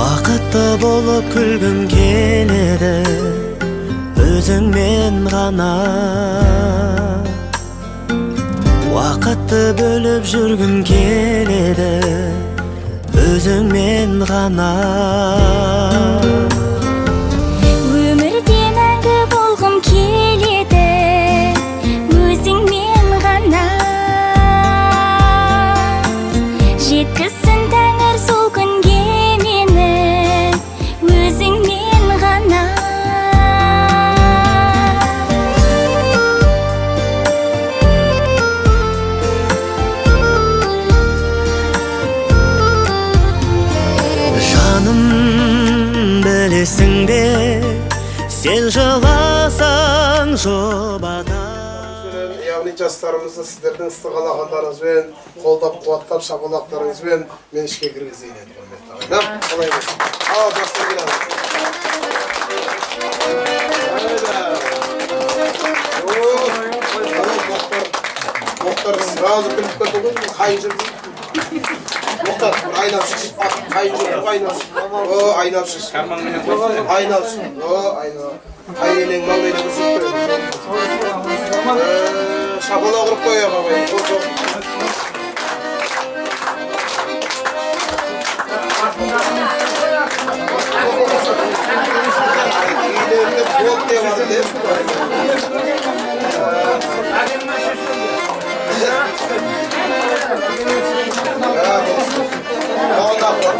Бақытты болып күлгім келеді өзіңмен ғана. Уақытты бөліп жүргім келеді өзіңмен ғана. Өмірде мәңгі болғым келеді өзіңмен ғана. Жеткізсін тәңір сол күнге мені өзіңмен ғана. Жаным, білесің бе, сен жыласаң жұбата. Яғни жастарымызды сіздердің ыстық алақандарыңызбен, қолдап, қуаттап, шапалақтарыңызбен мен ішке кіргізейін еді, құрметті ағайындар. Қалай болсын? Ал, жастар келеді. Мұхтар, сразу біліп кетті ғой, қайын жүрді. Мұхтар, айнап шыш. Қайын жүрді, айнап шыш. О, айнап шыш. Айнап шыш. О, айнап. Қайынен малдайда көрсетіп қойды. Шапала құрып қоя қабайын. Үйлерінде бол деп алды деп.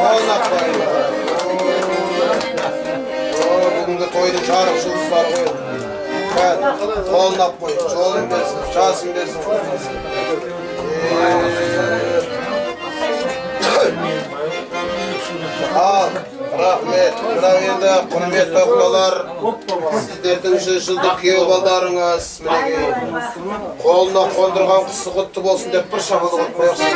Қолнақ қойын. Бүгінгі тойдың жарық жұлдыздары қойын. Қолнақ қойын, жолын берсін, жасын берсін. Ал, рахмет. Бірақ енді құрметті құлалар, сіздердің 100 жылдық күйеу балдарыңыз қолына қондырған құсы құтты болсын деп бір шапалы қойып қояқсыз.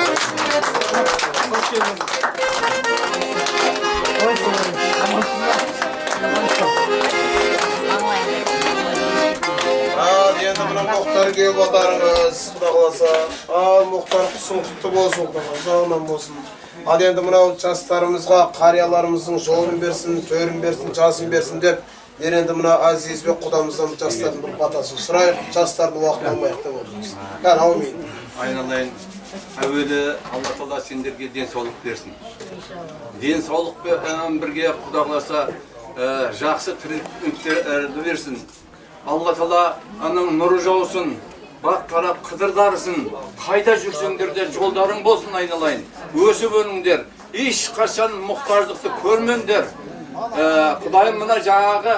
Енді мына Мұхтар күйеу балдарыңыз, құда қаласа. Ал, Мұхтар құсың құтты болсын, жағынан болсын. Ал енді мынау жастарымызға, қарияларымыздың жолын берсін, төрін берсін, жасын берсін деп, енді мына Азиз бен құдамыздан жастардың бір батасын сұрайық, жастардың уақыт алмайық деп отырмыз. Әумин. Айналайын, әуелі Алла Тағала сендерге денсаулық берсін. Денсаулықпен бірге құда қаласа жақсы тірліктерді берсін. Алла Тағала аның нұры жаусын, бақ қарап қыдырдарсын, қайда жүрсеңдер де жолдарың болсын айналайын. Өсіп өніңдер, ешқашан мұқтаждықты көрмеңдер. Құдайым мына жаңағы,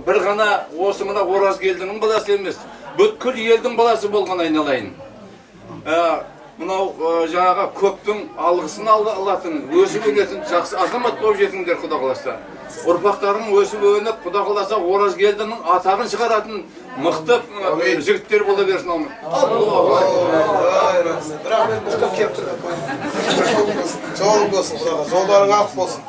бір ғана осы мына Оразгелдінің баласы емес, бүткіл елдің баласы болған айналайын. Мынау жаңағы көптің алғысын алатын, өсіп өнетін жақсы азамат болып жетіңдер құда қаласа. Ұрпақтарың өсіп өніп, құда қаласа Оразгелдінің атағын шығаратын мықты жігіттер бола берсін алмай. Рахмет, мұқтап кеп тұрды. Жолың болсын, жолдарың ақ болсын.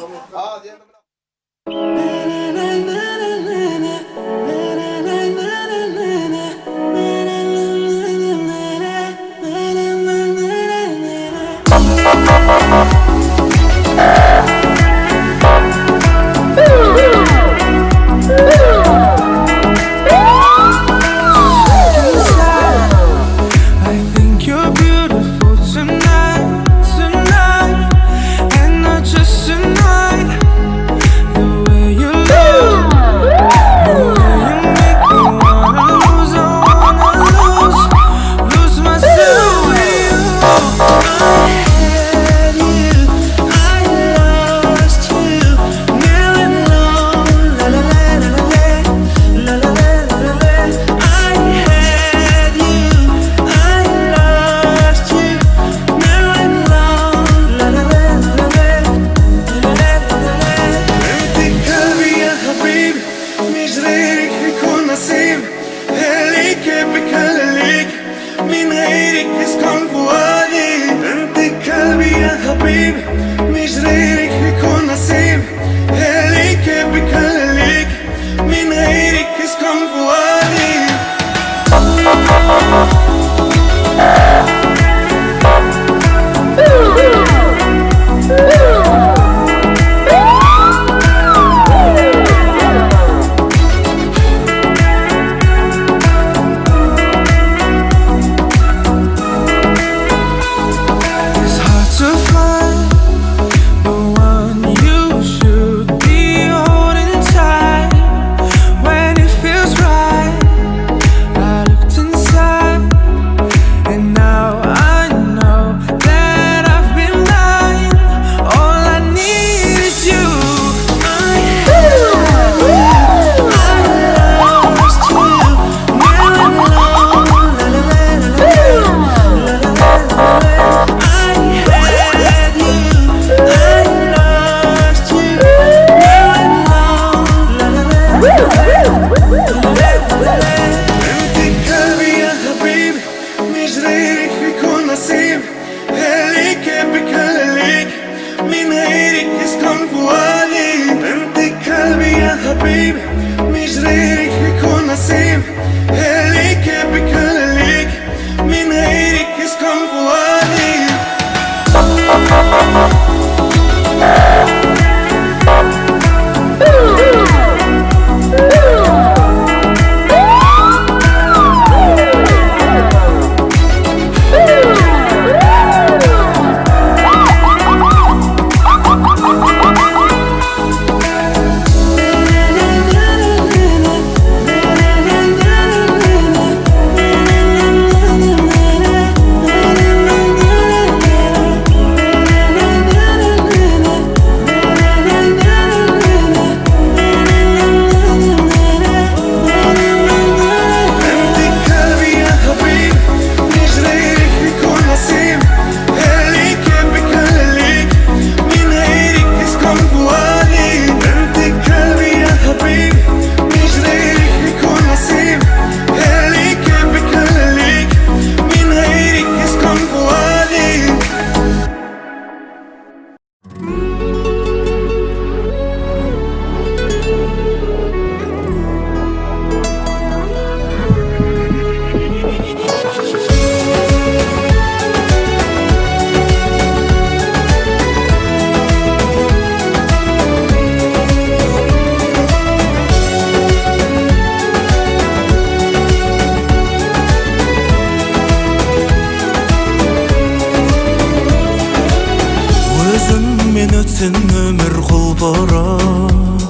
өзің өмір құлпырып,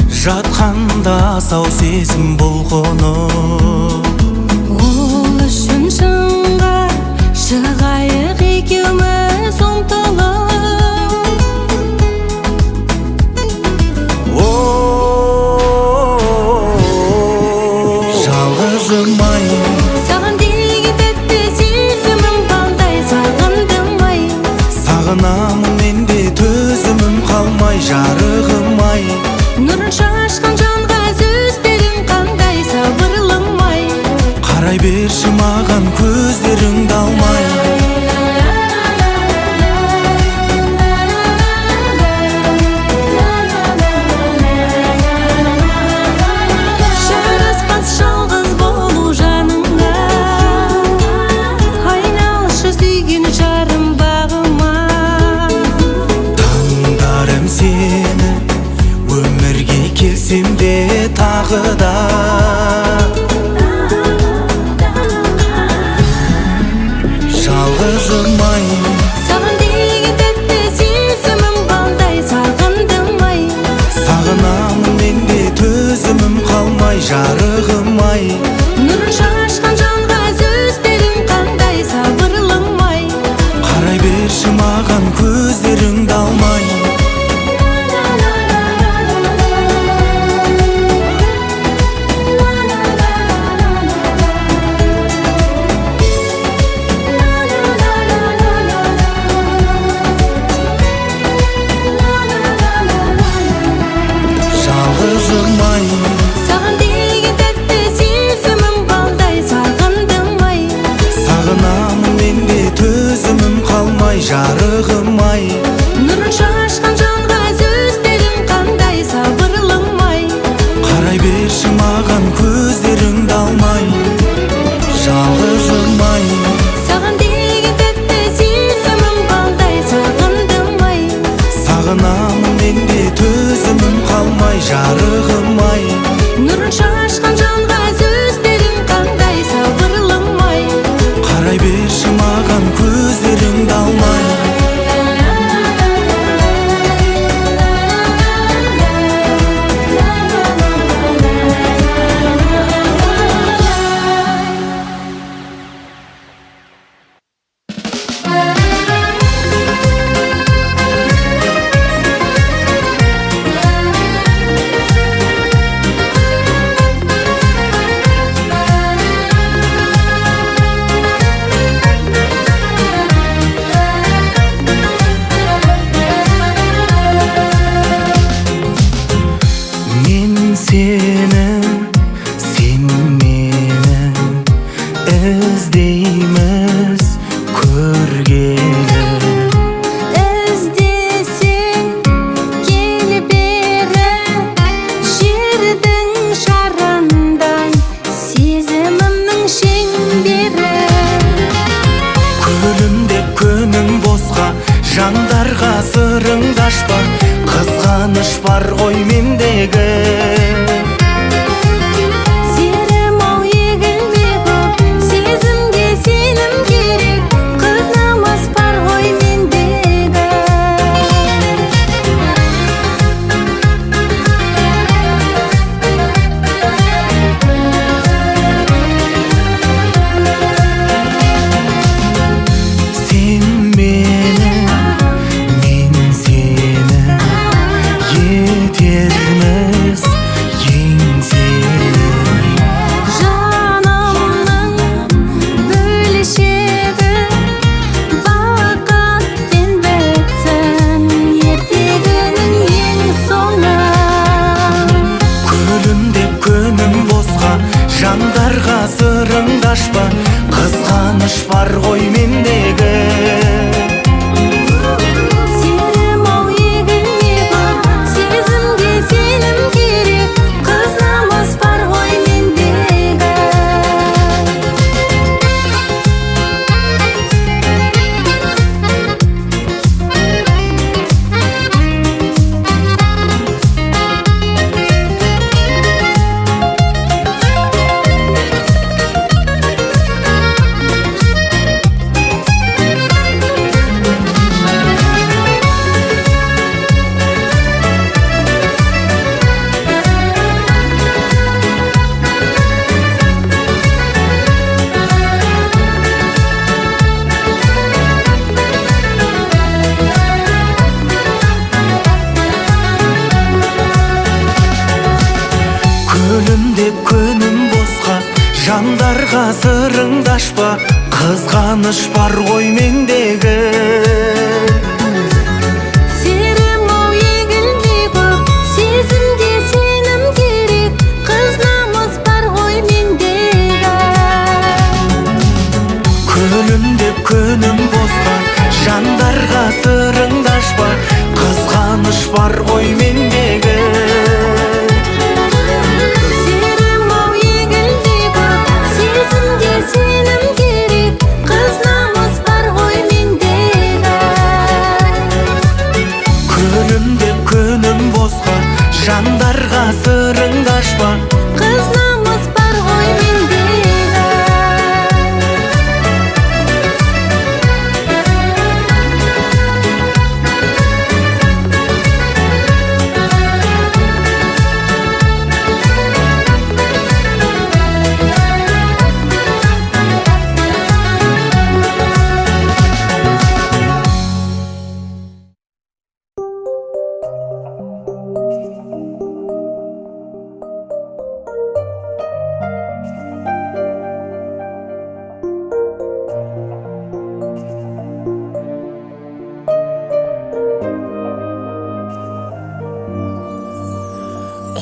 жатқанда сау сезім бұлқынып. Ол үшін шыңға шығайық екеуміз ұмтылып. Жалғызым ай, Саған деген тәтті сезімім балдай сағындым ай. сағынамын мен де төзімім қалмай, жарығым ай. Нұрын шашқан жанға сөздерің қандай сабырлым ай. Қарай берші маған көздеріңді алмай. Жараспас жалғыз болу жаныңа, айналшы сүйген жарым бағыма. Таңдарым сені, өмірге келсем де тағы да. Жалғызым ай, Саған деген тәтті сезімім балдай сағындым ай. сағынамын мен де төзімім қалмай, жарығым ай. Нұрын шашқан жанға сөздерің қандай сабырлым ай. Қарай берші маған көздеріңді алмай. Жалғызым ай, Саған деген тәтті сезімім балдай сағындым ай. сағынамын мен де төзімім қалмай, жарығым ай. Нұрын шашқан жанға сөздерің қандай сабырлым ай. Қарай берші маған көздеріңді алмай. Жалғызым ай, Саған деген тәтті сезімім балдай сағындым ай. сағынамын мен де төзімім қалмай, жарығым ай. Нұрын шашқан жанға сөздерің қандай сабырлым ай. Қарай берші маған көздеріңді алмай. Мен сені, сен мені іздейміз көргелі. Іздесең кел бері, жердің шарындай сезімімнің шеңбері. Күлімдеп күнің босқа, жандарға сырыңды ашпа. Қызғаныш бар ғой мендегі. Серім-ау егілме көп, сезімге сенім керек. Қыз намыс бар ғой мендегі. Сен мені, мен сені етерміз еңселі. Жанымның бөлшегі бақыт пен бітсін ертегінің ең соңы. Күлімдеп күнің босқа, жандарға сырыңды ашпа. Қызғаныш бар ғой мендегі. Серім-ау егілме көп, сезімге сенім керек. Қыз намыс бар ғой мендегі. сырыңды ашпа, қызғаныш бар ғой мендегі. Серім ау егілмей көп, сезімге сенім керек, қыз намыс бар ғой мендегі. Күнім деп күнім босқа, жандарға сырыңды ашпа, қызғаныш бар ғой мендегі. Серім ау егілмей көп, сезімге сенім керек, қыз намыс бар ғой мендегі. Күнім деп күнім босқа, жандарға сырыңды ашпа, Қыз намыс бар ғой мендегі.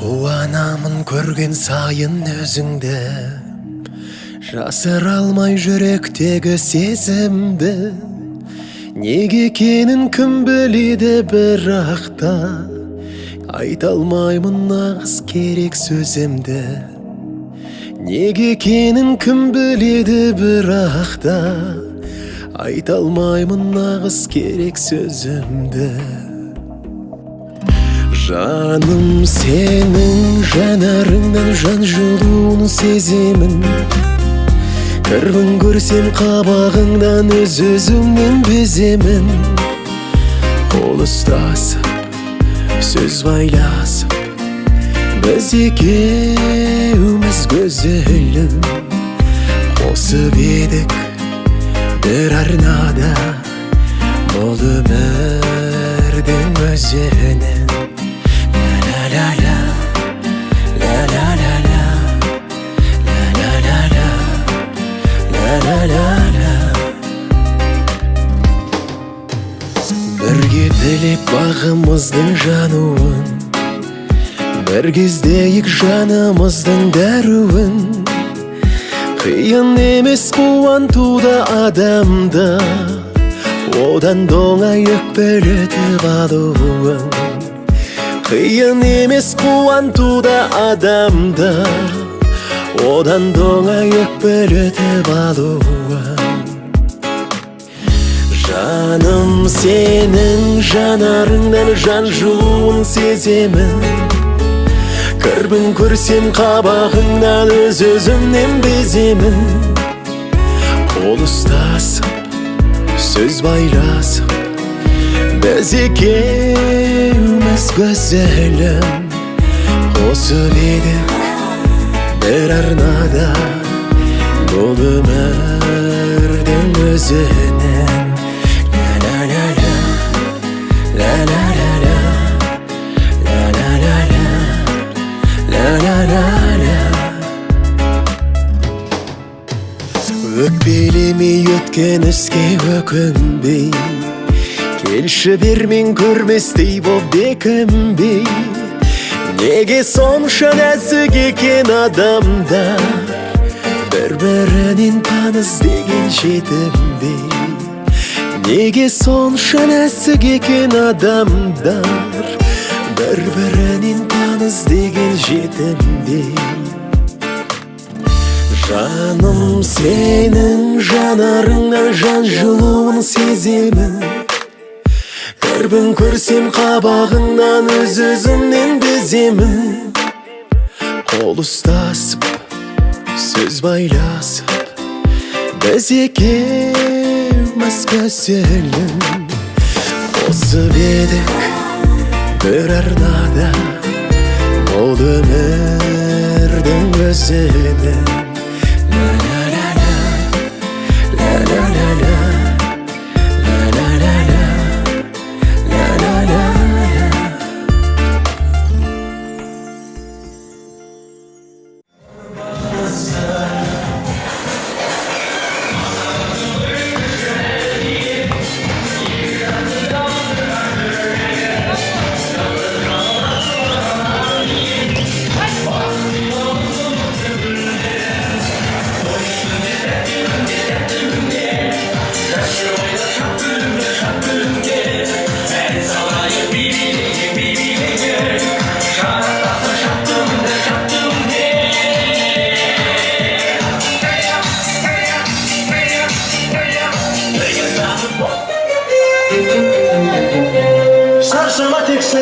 Қуанамын көрген сайын өзіңді, жасыра алмай жүректегі сезімді. Неге екенін кім біледі, бірақ та айта алмаймын нағыз керек сөзімді. Неге екенін кім біледі, бірақ та айта алмаймын нағыз керек сөзімді. Жаным, сенің жанарыңнан жан жылуын сеземін. Кірбің көрсем қабағыңнан өз-өзімнен беземін. Қол ұстасып, сөз байласып, біз екеуміз көзілім. Қосып едік бір арнада, бұл өмірдің өзінен. Бірге тілеп бағымыздың жануын, бір кездейік жанымыздың дәруін. Қиын емес қуантуда адамды, одан доңай өкпелетіп алуын. Қиын емес қуантуда адамды, одан доңай өкпелетіп алуын. Жаным, сенің жанарыңнан жан жылуын сеземін. Кірбің көрсем қабағыңнан өз-өзімнен беземін. Қол ұстасып, сөз байласып, біз екеуміз көзілім. Қосып едік бір арнада, бұл өмірдің өзінен. Өкпелемей өткен іске өкінбей, келші бермен көрместей боп бекінбей. Неге сонша нәзік екен адамдар, бір-бірінен таныс деген жетімдей. Неге сонша нәзік екен адамдар, бір-бірінен таныс деген жетімдей. Жаным, сенің жанарыңнан жан жылуын сеземін. Кірбің көрсем қабағыңнан өз-өзімнен беземін. Қол ұстасып, сөз байласып, біз екеуміз көзілім. Қосып едік бір арнада, бұл өмірдің өзінен.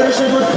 Teşekkür